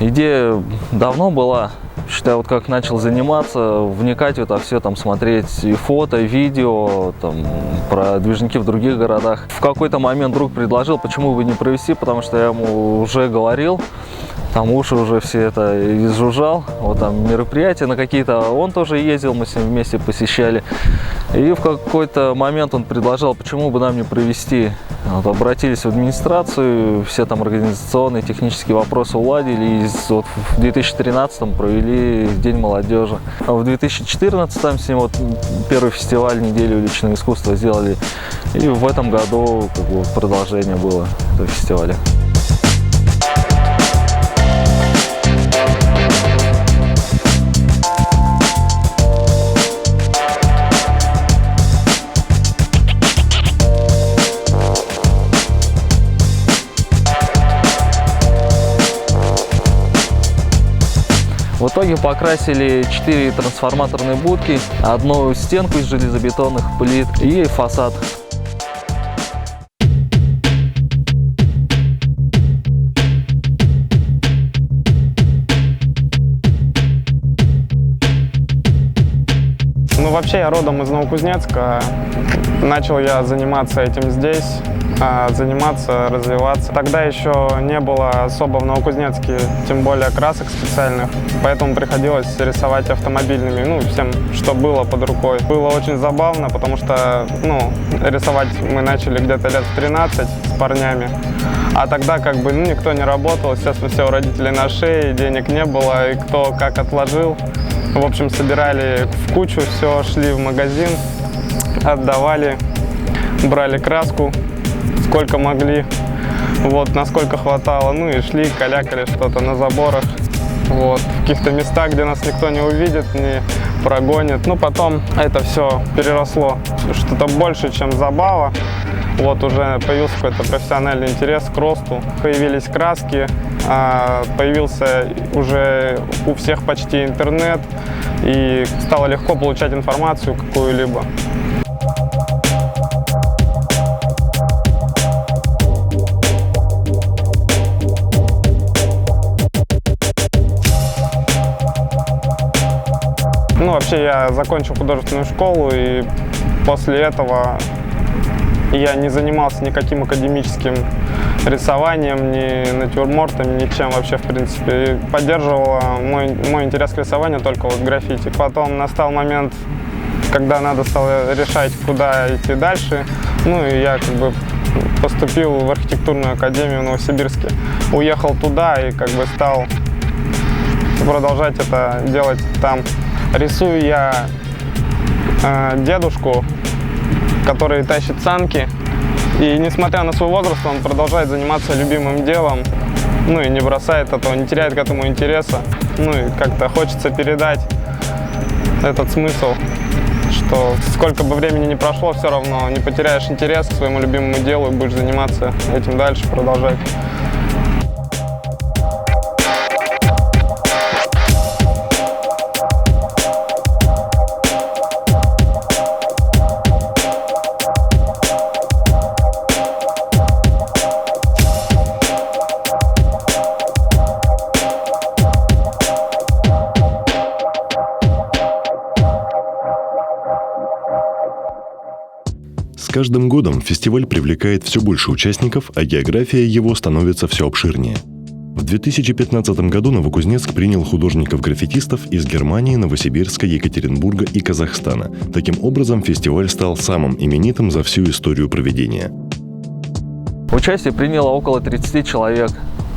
Идея давно была. Считаю, вот как начал заниматься, вникать в это все, там, смотреть и фото, и видео, там, про движники в других городах. В какой-то момент друг предложил, почему бы не провести, потому что я ему уже говорил, там уши уже все это изжужжал, вот там мероприятия на какие-то, он тоже ездил, мы с ним вместе посещали. И в какой-то момент он предложил, почему бы нам не провести. Вот, обратились в администрацию, все там организационные, технические вопросы уладили, и вот в 2013 провели День молодежи. А в 2014 с ним вот первый фестиваль недели уличного искусства сделали, и в этом году как бы продолжение было этого фестиваля. В итоге покрасили 4 трансформаторные будки, одну стенку из железобетонных плит и фасад. Ну, вообще я родом из Новокузнецка. Начал я заниматься этим здесь, развиваться. Тогда еще не было особо в Новокузнецке, тем более красок специальных, поэтому приходилось рисовать автомобильными, ну, всем, что было под рукой. Было очень забавно, потому что, рисовать мы начали где-то лет в 13 с парнями, а тогда как бы никто не работал, естественно, все у родителей на шее, денег не было, и кто как отложил. В общем, собирали в кучу все, шли в магазин, отдавали, брали краску, сколько могли, вот, насколько хватало, ну и шли, калякали что-то на заборах, вот, в каких-то местах, где нас никто не увидит, не прогонит. Ну, потом это все переросло в что-то больше, чем забава. Вот уже появился какой-то профессиональный интерес к росту, появились краски, появился уже у всех почти интернет, и стало легко получать информацию какую-либо. Ну, вообще я закончил художественную школу, и после этого я не занимался никаким академическим рисованием, ни натюрмортами, ничем вообще, в принципе. И поддерживала мой интерес к рисованию только вот граффити. Потом настал момент, когда надо стало решать, куда идти дальше. Ну, и я как бы поступил в архитектурную академию в Новосибирске. Уехал туда и как бы стал продолжать это делать там. Рисую я дедушку, который тащит санки, и несмотря на свой возраст, он продолжает заниматься любимым делом, ну и не бросает этого, не теряет к этому интереса. Ну и как-то хочется передать этот смысл, что сколько бы времени ни прошло, все равно не потеряешь интерес к своему любимому делу и будешь заниматься этим дальше, продолжать. С каждым годом фестиваль привлекает все больше участников, а география его становится все обширнее. В 2015 году Новокузнецк принял художников-граффитистов из Германии, Новосибирска, Екатеринбурга и Казахстана. Таким образом, фестиваль стал самым именитым за всю историю проведения. Участие приняло около 30 человек.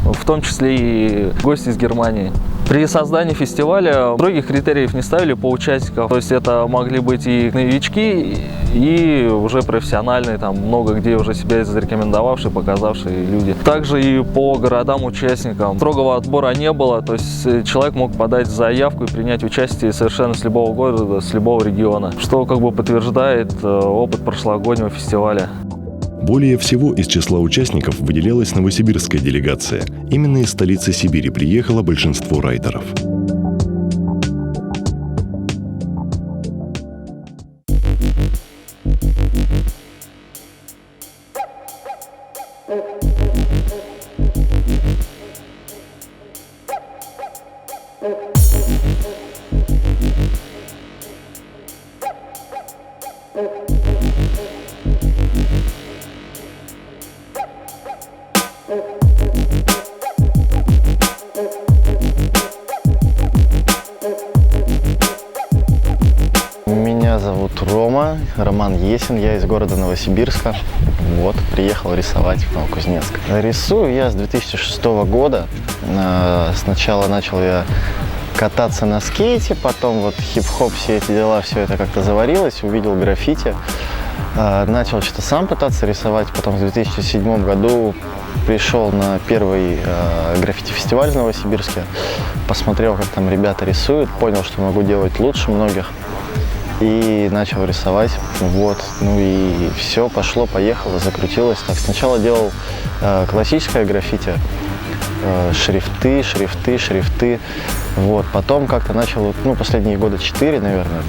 в том числе и гости из Германии. При создании фестиваля строгих критериев не ставили по участникам, то есть это могли быть и новички, и уже профессиональные, там много где уже себя зарекомендовавшие, показавшие люди. Также и по городам-участникам строгого отбора не было, то есть человек мог подать заявку и принять участие совершенно с любого города, с любого региона, что как бы подтверждает опыт прошлогоднего фестиваля. Более всего из числа участников выделялась новосибирская делегация. Именно из столицы Сибири приехало большинство райдеров. Меня зовут Роман Есин, я из города Новосибирска. Вот, приехал рисовать в Новокузнецк. Рисую я с 2006 года. Сначала начал я кататься на скейте, потом вот хип-хоп, все эти дела, все это как-то заварилось, увидел граффити. Начал что-то сам пытаться рисовать, потом в 2007 году пришел на первый граффити-фестиваль в Новосибирске, посмотрел, как там ребята рисуют, понял, что могу делать лучше многих. И начал рисовать, вот, ну и все, пошло, поехало, закрутилось. Так, сначала делал классическое граффити, шрифты, вот, потом как-то начал, ну, последние года 4, наверное,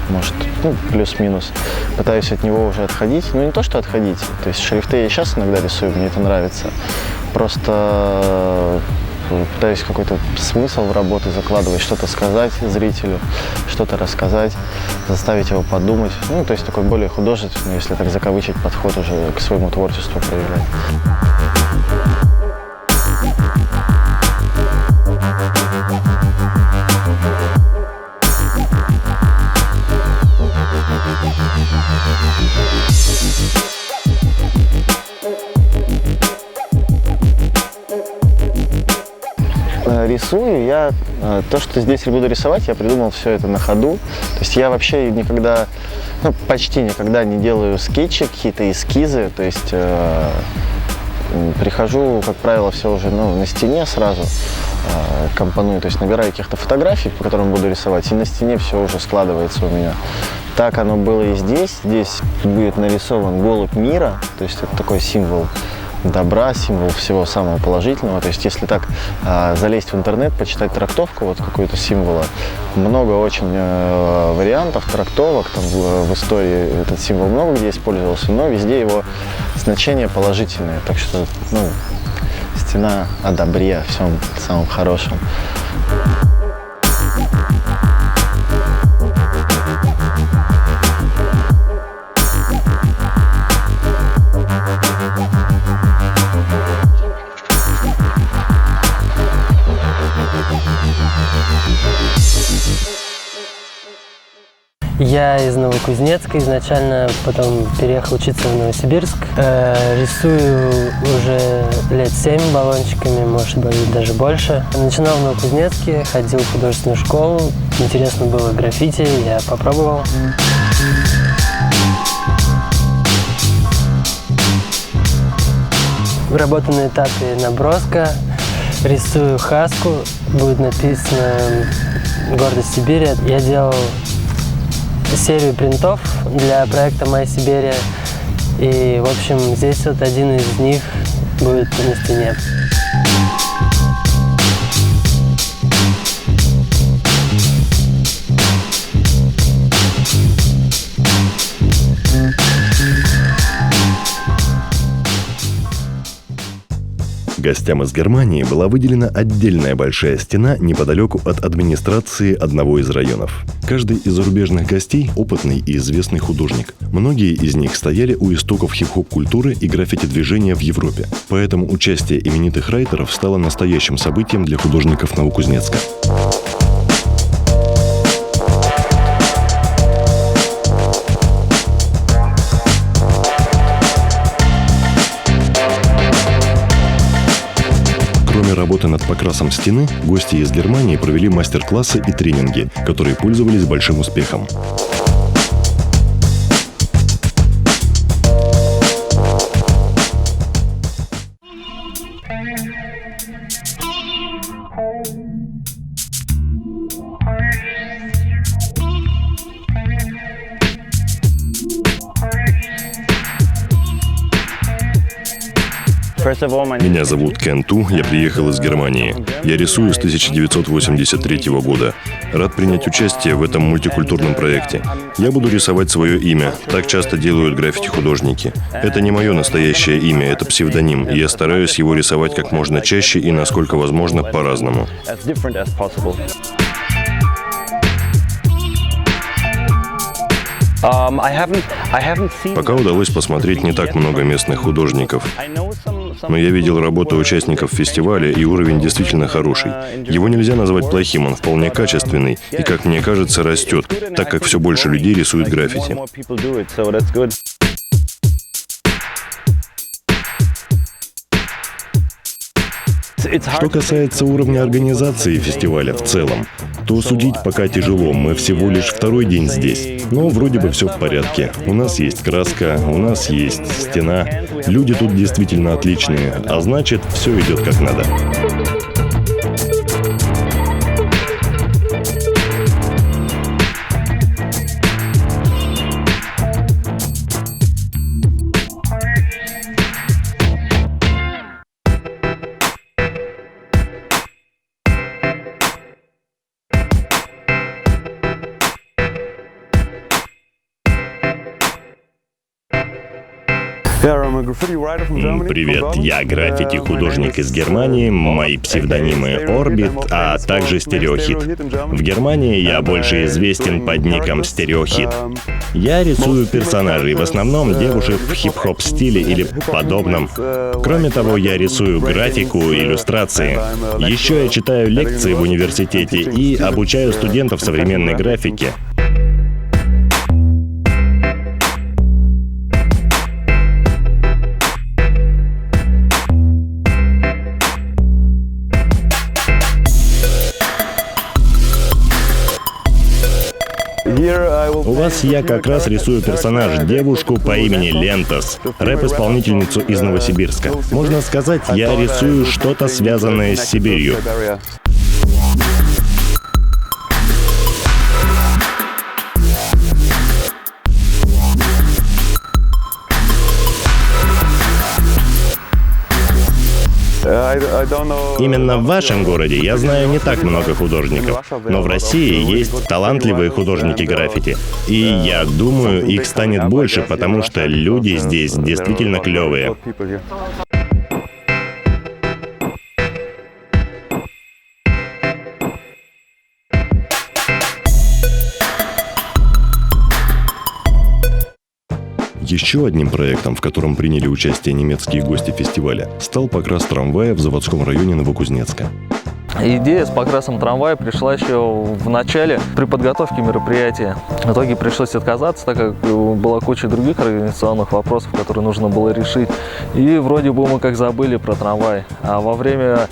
может, ну, плюс-минус, пытаюсь от него уже отходить, ну, не то, что отходить, то есть шрифты я сейчас иногда рисую, мне это нравится, просто пытаюсь какой-то смысл в работу закладывать, что-то сказать зрителю, что-то рассказать, заставить его подумать. Ну, то есть такой более художественный, если так закавычить, подход уже к своему творчеству проявлять. Рисую я, то, что здесь буду рисовать, я придумал все это на ходу. То есть я вообще никогда, ну, почти никогда не делаю скетчи, какие-то эскизы. То есть прихожу, как правило, все уже, ну, на стене сразу компоную. То есть набираю каких-то фотографий, по которым буду рисовать, и на стене все уже складывается у меня. Так оно было и здесь. Здесь будет нарисован голубь мира, то есть это такой символ добра, символ всего самого положительного. То есть если так залезть в интернет, почитать трактовку вот какую-то символа, много очень вариантов трактовок, там в истории этот символ много где использовался, но везде его значение положительное. Так что, ну, стена о добре, о всем самом хорошем. Я из Новокузнецка изначально, потом переехал учиться в Новосибирск. Рисую уже лет 7 баллончиками, может быть, даже больше. Начинал в Новокузнецке, ходил в художественную школу. Интересно было граффити, я попробовал. Работаю на этапе наброска. Рисую хаску, будет написано «Гордость Сибири». Я делал серию принтов для проекта «Моя Сибирь». И, в общем, здесь вот один из них будет на стене. Гостям из Германии была выделена отдельная большая стена неподалеку от администрации одного из районов. Каждый из зарубежных гостей – опытный и известный художник. Многие из них стояли у истоков хип-хоп-культуры и граффити-движения в Европе. Поэтому участие именитых райтеров стало настоящим событием для художников Новокузнецка. Кроме работы над покрасом стены гости из Германии провели мастер-классы и тренинги, которые пользовались большим успехом. Меня зовут Кен Ту, я приехал из Германии. Я рисую с 1983 года. Рад принять участие в этом мультикультурном проекте. Я буду рисовать свое имя. Так часто делают граффити-художники. Это не мое настоящее имя, это псевдоним, и я стараюсь его рисовать как можно чаще и, насколько возможно, по-разному. Пока удалось посмотреть не так много местных художников. Но я видел работу участников фестиваля, и уровень действительно хороший. Его нельзя назвать плохим, он вполне качественный и, как мне кажется, растет, так как все больше людей рисуют граффити. Что касается уровня организации фестиваля в целом, то судить пока тяжело, мы всего лишь второй день здесь. Но вроде бы все в порядке. У нас есть краска, у нас есть стена. Люди тут действительно отличные, а значит, все идет как надо. Привет, я граффити-художник из Германии, мои псевдонимы Орбит, а также Стереохит. В Германии я больше известен под ником Стереохит. Я рисую персонажей, в основном девушек в хип-хоп стиле или подобном. Кроме того, я рисую графику и иллюстрации. Еще я читаю лекции в университете и обучаю студентов современной графике. У вас я как раз рисую персонаж, девушку по имени Лентос, рэп-исполнительницу из Новосибирска. Можно сказать, я рисую что-то связанное с Сибирью. Именно в вашем городе я знаю не так много художников, но в России есть талантливые художники граффити. И я думаю, их станет больше, потому что люди здесь действительно клевые. Еще одним проектом, в котором приняли участие немецкие гости фестиваля, стал покрас трамвая в заводском районе Новокузнецка. Идея с покрасом трамвая пришла еще в начале, при подготовке мероприятия. В итоге пришлось отказаться, так как была куча других организационных вопросов, которые нужно было решить. И вроде бы мы как забыли про трамвай. А во время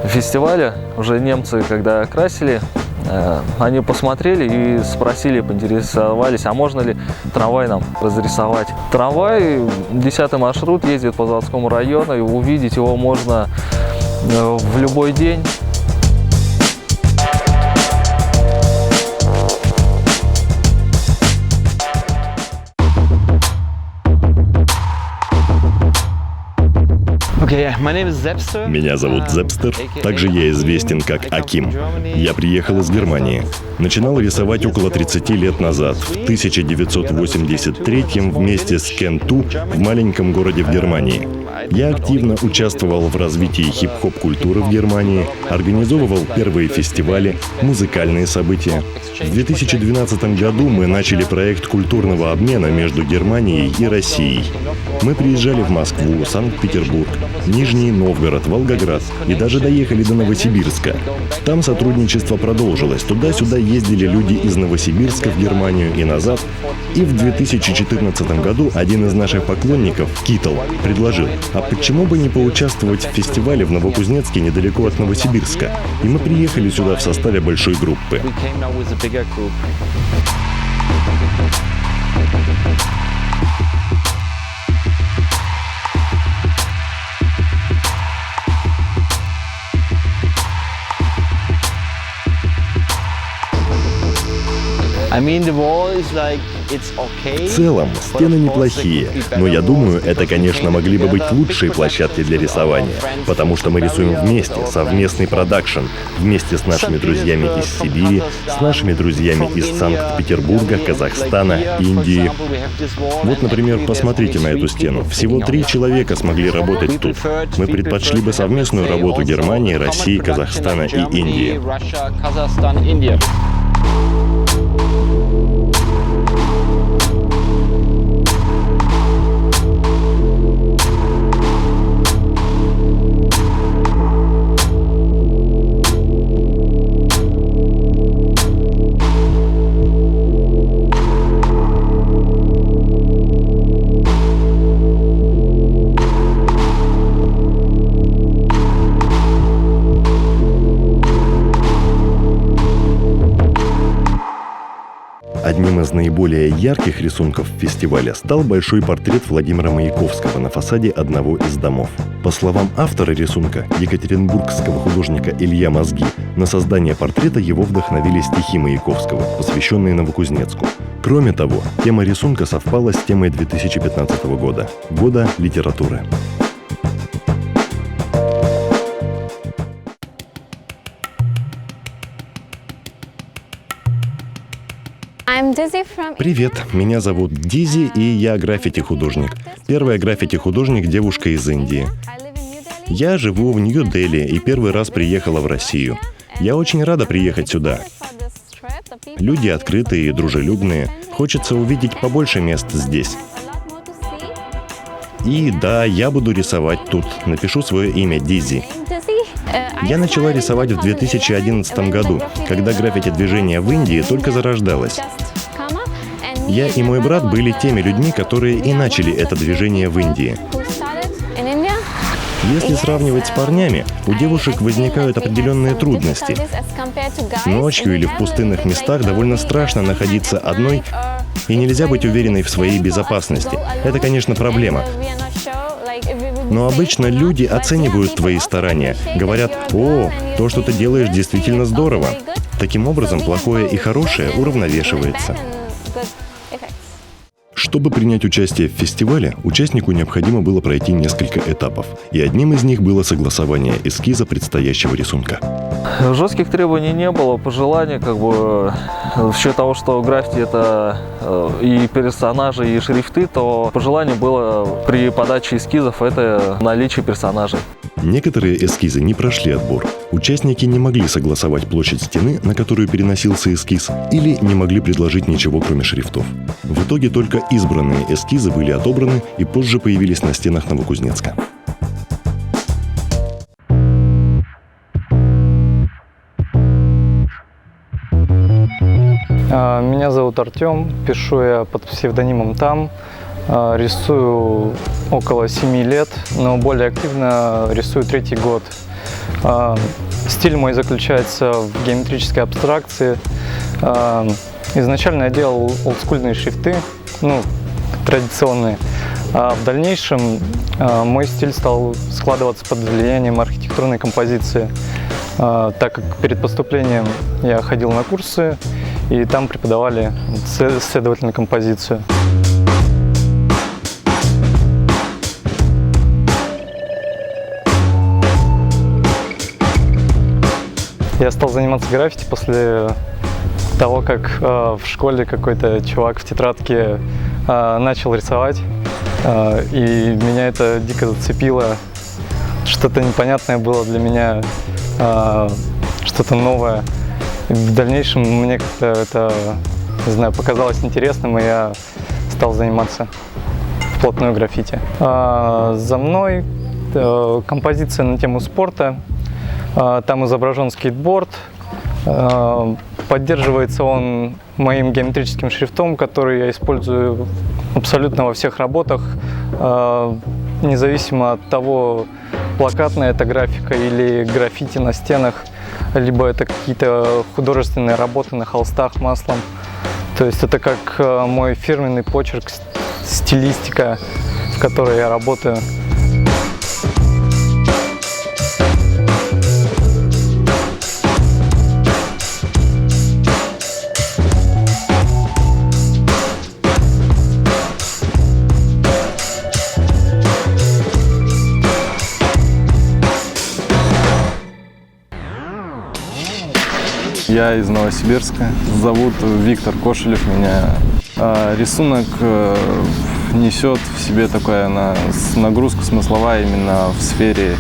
фестиваля уже немцы, когда красили, они посмотрели и спросили, поинтересовались, а можно ли трамвай нам разрисовать. Трамвай, 10-й маршрут, ездит по заводскому району, и увидеть его можно в любой день. Меня зовут Зепстер, также я известен как Аким. Я приехал из Германии. Начинал рисовать около 30 лет назад, в 1983 вместе с Кен Ту в маленьком городе в Германии. Я активно участвовал в развитии хип-хоп-культуры в Германии, организовывал первые фестивали, музыкальные события. В 2012 году мы начали проект культурного обмена между Германией и Россией. Мы приезжали в Москву, Санкт-Петербург, Нижний Новгород, Волгоград и даже доехали до Новосибирска. Там сотрудничество продолжилось. Туда-сюда ездили люди из Новосибирска в Германию и назад. И в 2014 году один из наших поклонников, Китл, предложил: а почему бы не поучаствовать в фестивале в Новокузнецке недалеко от Новосибирска? И мы приехали сюда в составе большой группы. В целом, стены неплохие, но я думаю, это, конечно, могли бы быть лучшие площадки для рисования, потому что мы рисуем вместе, совместный продакшн, вместе с нашими друзьями из Сибири, с нашими друзьями из Санкт-Петербурга, Казахстана, Индии. Вот, например, посмотрите на эту стену. Всего 3 человека смогли работать тут. Мы предпочли бы совместную работу Германии, России, Казахстана и Индии. Одним из наиболее ярких рисунков фестиваля стал большой портрет Владимира Маяковского на фасаде одного из домов. По словам автора рисунка, екатеринбургского художника Илья Мозги, на создание портрета его вдохновили стихи Маяковского, посвященные Новокузнецку. Кроме того, тема рисунка совпала с темой 2015 года – года литературы. Привет, меня зовут Дизи, и я граффити-художник. Первая граффити-художник – девушка из Индии. Я живу в Нью-Дели и первый раз приехала в Россию. Я очень рада приехать сюда. Люди открытые и дружелюбные. Хочется увидеть побольше мест здесь. И да, я буду рисовать тут. Напишу свое имя Дизи. Я начала рисовать в 2011 году, когда граффити-движение в Индии только зарождалось. Я и мой брат были теми людьми, которые и начали это движение в Индии. Если сравнивать с парнями, у девушек возникают определенные трудности. Ночью или в пустынных местах довольно страшно находиться одной, и нельзя быть уверенной в своей безопасности. Это, конечно, проблема. Но обычно люди оценивают твои старания, говорят: «О, то, что ты делаешь, действительно здорово». Таким образом, плохое и хорошее уравновешивается. Чтобы принять участие в фестивале, участнику необходимо было пройти несколько этапов, и одним из них было согласование эскиза предстоящего рисунка. Жестких требований не было, пожеланий, в счет того, что граффити это и персонажи, и шрифты, то пожелание было при подаче эскизов это наличие персонажей. Некоторые эскизы не прошли отбор. Участники не могли согласовать площадь стены, на которую переносился эскиз, или не могли предложить ничего, кроме шрифтов. В итоге только избранные эскизы были отобраны и позже появились на стенах Новокузнецка. Меня зовут Артем, пишу я под псевдонимом Там. Рисую около 7 лет, но более активно рисую 3-й год. Стиль мой заключается в геометрической абстракции. Изначально я делал олдскульные шрифты, традиционные. А в дальнейшем мой стиль стал складываться под влиянием архитектурной композиции, так как перед поступлением я ходил на курсы, и там преподавали, следовательно, композицию. Я стал заниматься граффити после того, как в школе какой-то чувак в тетрадке начал рисовать, и меня это дико зацепило. Что-то непонятное было для меня, что-то новое. И в дальнейшем мне как-то это, не знаю, показалось интересным, и я стал заниматься вплотную граффити. За мной композиция на тему спорта. Там изображен скейтборд. Поддерживается он моим геометрическим шрифтом, который я использую абсолютно во всех работах, независимо от того, плакатная это графика или граффити на стенах, либо это какие-то художественные работы на холстах маслом. То есть это как мой фирменный почерк, стилистика, в которой я работаю. Я из Новосибирска. Зовут Виктор Кошелев меня. Рисунок несет в себе такая нагрузка смысловая именно в сфере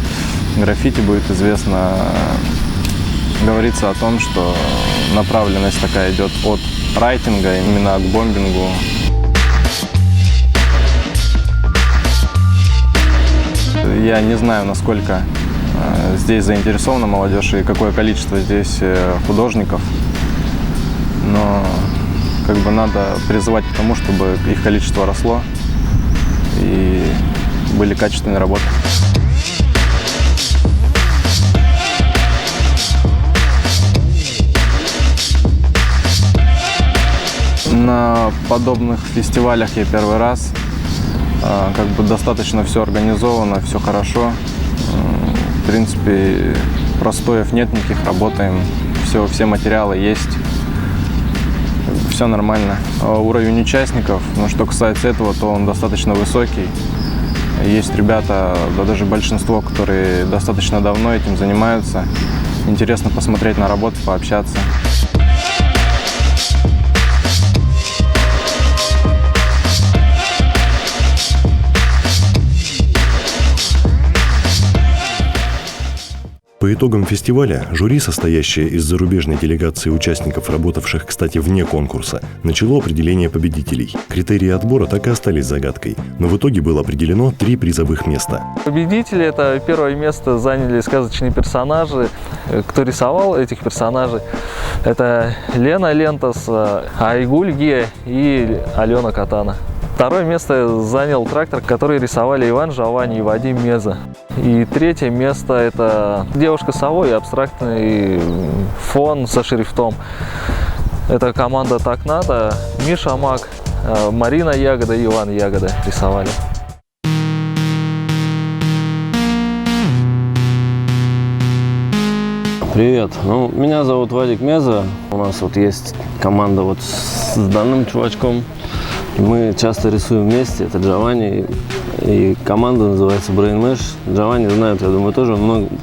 граффити. Будет известно, говорится о том, что направленность такая идет от райтинга именно к бомбингу. Я не знаю, насколько здесь заинтересована молодежь и какое количество здесь художников, но как бы надо призывать к тому, чтобы их количество росло и были качественные работы. На подобных фестивалях я первый раз. Как бы достаточно все организовано, все хорошо. В принципе, простоев нет никаких, работаем, все материалы есть, все нормально. Уровень участников, что касается этого, то он достаточно высокий. Есть ребята, да даже большинство, которые достаточно давно этим занимаются. Интересно посмотреть на работу, пообщаться. По итогам фестиваля жюри, состоящее из зарубежной делегации участников, работавших, кстати, вне конкурса, начало определение победителей. Критерии отбора так и остались загадкой, но в итоге было определено 3 призовых места. Победители — это первое место заняли сказочные персонажи. Кто рисовал этих персонажей? Это Лена Лентос, Айгуль Гия и Алена Катана. Второе место занял трактор, который рисовали Иван Жавани и Вадим Меза. И третье место — это девушка совой и абстрактный фон со шрифтом. Это команда «Так надо», Миша Мак, Марина Ягода и Иван Ягода рисовали. Привет, меня зовут Вадик Меза. У нас есть команда с данным чувачком. Мы часто рисуем вместе, это Джованни, и команда называется Brain Mesh. Джованни знают, я думаю, тоже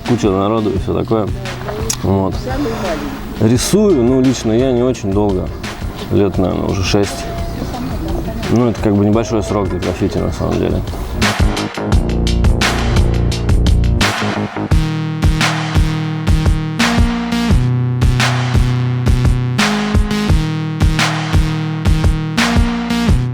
куча народу и все такое. Вот. Рисую, лично я не очень долго, лет, наверное, уже 6. Это как бы небольшой срок для граффити на самом деле.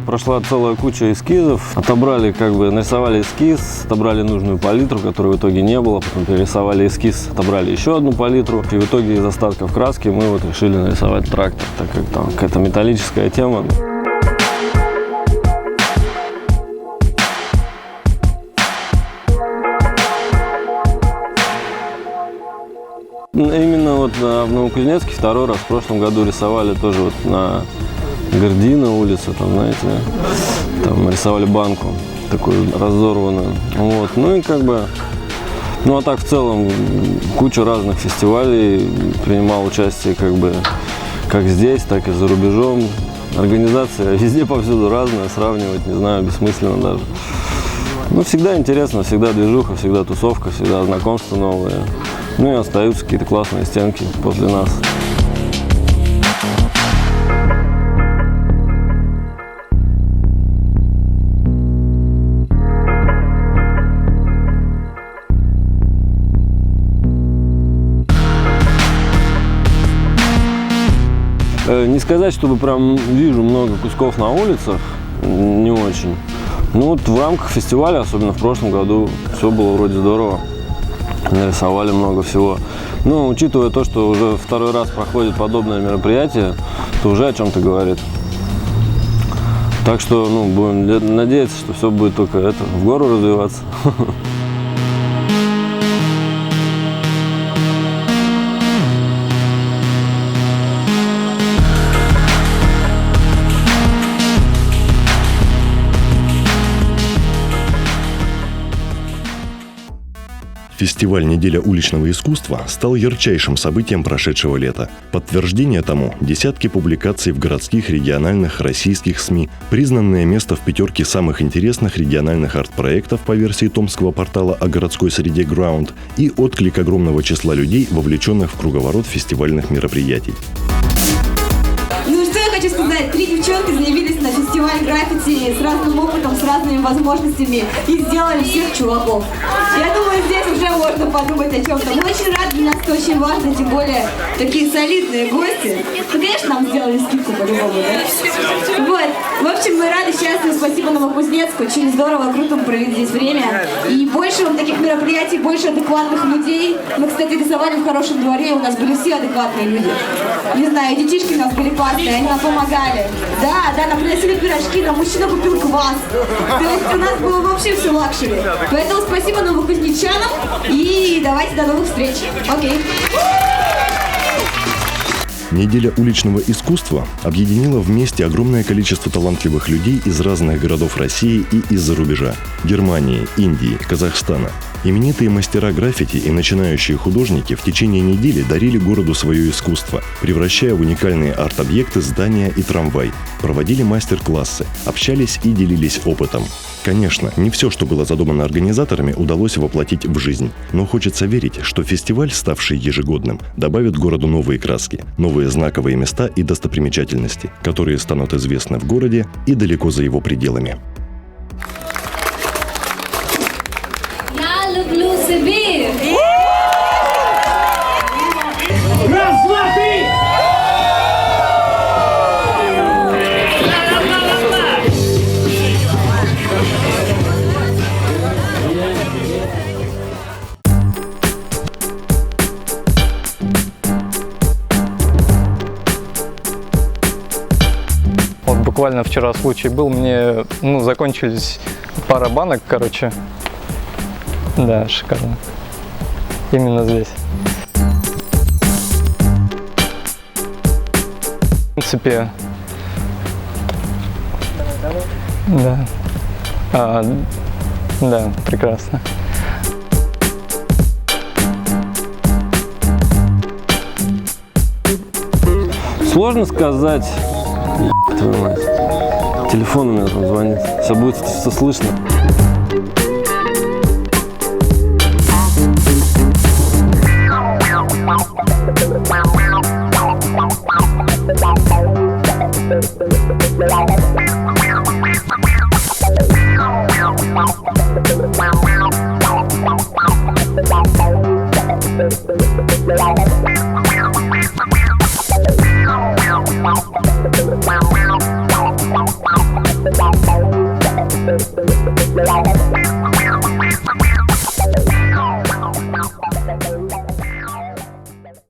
Прошла целая куча эскизов, нарисовали эскиз, отобрали нужную палитру, которой в итоге не было, потом перерисовали эскиз, отобрали еще одну палитру, и в итоге из остатков краски мы решили нарисовать трактор, так как там какая-то металлическая тема. Именно в Новокузнецке второй раз, в прошлом году рисовали тоже на Гордина улица, там рисовали банку такую разорванную. А так в целом куча разных фестивалей, принимал участие как здесь, так и за рубежом. Организация везде повсюду разная, сравнивать, не знаю, бессмысленно даже. Всегда интересно, всегда движуха, всегда тусовка, всегда знакомства новые. И остаются какие-то классные стенки после нас. Не сказать, чтобы прям вижу много кусков на улицах, не очень. Ну вот в рамках фестиваля, особенно в прошлом году, все было вроде здорово. Нарисовали много всего. Но учитывая то, что уже второй раз проходит подобное мероприятие, то уже о чем-то говорит. Так что, ну, будем надеяться, что все будет только в гору развиваться. Фестиваль «Неделя уличного искусства» стал ярчайшим событием прошедшего лета. Подтверждение тому – десятки публикаций в городских, региональных, российских СМИ, признанное место в пятерке самых интересных региональных арт-проектов по версии томского портала о городской среде Ground и отклик огромного числа людей, вовлеченных в круговорот фестивальных мероприятий. Ну что я хочу сказать, 3 девчонки заявились на фестиваль граффити с разным опытом, с разными возможностями и сделали всех чуваков. Я думаю, здесь уже можно подумать о чем-то. Мы очень рады, для нас это очень важно, тем более такие солидные гости. Ну, конечно, нам сделали скидку по-любому, да? Вот. В общем, мы рады, счастливы, спасибо Новокузнецку, очень здорово, круто провели здесь время. И больше вам таких мероприятий, больше адекватных людей. Мы, кстати, рисовали в хорошем дворе, у нас были все адекватные люди. Не знаю, детишки у нас были классные, они нам помогали. Да, нам приносили пирожки, нам мужчина купил квас. То есть у нас было вообще все лакшери. Поэтому спасибо новокузнечанам и давайте до новых встреч. Окей. Неделя уличного искусства объединила вместе огромное количество талантливых людей из разных городов России и из-за рубежа – Германии, Индии, Казахстана. Именитые мастера граффити и начинающие художники в течение недели дарили городу свое искусство, превращая в уникальные арт-объекты здания и трамвай, проводили мастер-классы, общались и делились опытом. Конечно, не все, что было задумано организаторами, удалось воплотить в жизнь. Но хочется верить, что фестиваль, ставший ежегодным, добавит городу новые краски, новые знаковые места и достопримечательности, которые станут известны в городе и далеко за его пределами. Я люблю Сибирь! Раз, два, три! Вот буквально вчера случай был, мне закончились пара банок, короче. Да, шикарно. Именно здесь. В принципе, да. Да, прекрасно. Сложно сказать. Твою мать. Телефон у меня там звонит. Все будет все слышно.